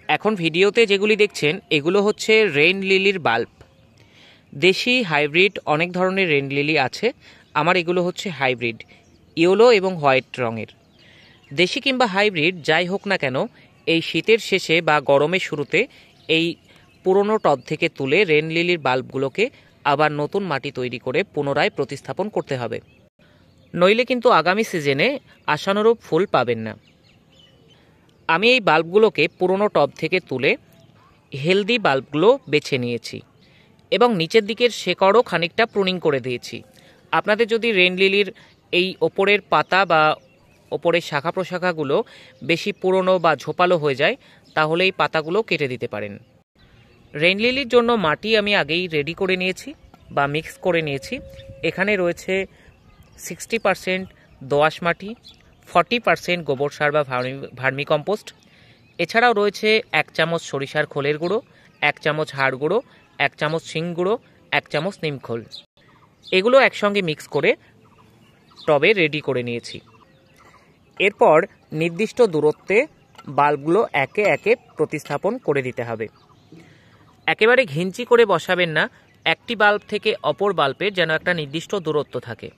এখন ভিডিওতে যেগুলি দেখছেন এগুলো হচ্ছে রেইন লিলির বাল্ব। দেশি হাইব্রিড অনেক ধরনের রেইন লিলি আছে, আমার এগুলো হচ্ছে হাইব্রিড, ইয়েলো এবং হোয়াইট রঙের। দেশি কিংবা হাইব্রিড যাই হোক না কেন, এই শীতের শেষে বা গরমের শুরুতে এই পুরনো টব থেকে তুলে রেইন লিলির বাল্বগুলোকে আবার নতুন মাটি তৈরি করে পুনরায় প্রতিস্থাপন করতে হবে, নইলে কিন্তু আগামী সিজনে আশানুরূপ ফুল পাবেন না। আমি এই বাল্বগুলোকে পুরনো টব থেকে তুলে হেলদি বাল্বগুলো বেছে নিয়েছি এবং নিচের দিকের শেকড়ও খানিকটা প্রুনিং করে দিয়েছি। আপনাদের যদি রেইন লিলির এই ওপরের পাতা বা ওপরের শাখা প্রশাখাগুলো বেশি পুরনো বা ঝোপালো হয়ে যায়, তাহলে এই পাতাগুলো কেটে দিতে পারেন। রেইন লিলির জন্য মাটি আমি আগেই রেডি করে নিয়েছি বা মিক্স করে নিয়েছি। এখানে রয়েছে 60% দোআঁশ মাটি, 40% গোবর সার বা ভার্মি কম্পোস্ট, এছাড়াও রয়েছে 1 চামচ সরিষার খোলের গুঁড়ো, 1 চামচ হাড় গুঁড়ো, 1 চামচ শিং গুঁড়ো, 1 চামচ নিমখোল। এগুলো একসঙ্গে মিক্স করে টবে রেডি করে নিয়েছি। এরপর নির্দিষ্ট দূরত্বে বাল্বগুলো একে একে প্রতিস্থাপন করে দিতে হবে। একেবারে ঘিঞ্চি করে বসাবেন না, একটি বাল্ব থেকে অপর বাল্বের যেন একটা নির্দিষ্ট দূরত্ব থাকে।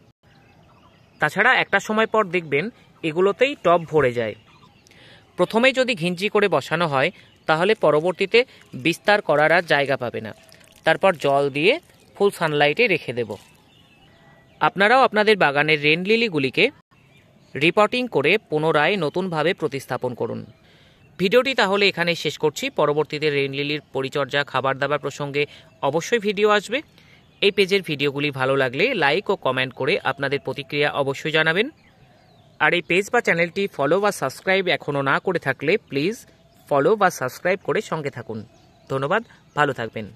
তাছাড়া একটা সময় পর দেখবেন এগুলোতেই টব ভরে যায়। প্রথমেই যদি ঘিঞ্চি করে বসানো হয় তাহলে পরবর্তীতে বিস্তার করার আর জায়গা পাবে না। তারপর জল দিয়ে ফুল সানলাইটে রেখে দেব। আপনারাও আপনাদের বাগানের রেইন লিলিগুলিকে রিপোর্টিং করে পুনরায় নতুনভাবে প্রতিস্থাপন করুন। ভিডিওটি তাহলে এখানে শেষ করছি। পরবর্তীতে রেইন লিলির পরিচর্যা, খাবার দাবার প্রসঙ্গে অবশ্যই ভিডিও আসবে। এই পেজের ভিডিওগুলি ভালো লাগলে লাইক ও কমেন্ট করে আপনাদের প্রতিক্রিয়া অবশ্যই জানাবেন। আর এই পেজ বা চ্যানেলটি ফলো বা সাবস্ক্রাইব এখনও না করে থাকলে প্লিজ ফলো বা সাবস্ক্রাইব করে সঙ্গে থাকুন। ধন্যবাদ, ভালো থাকবেন।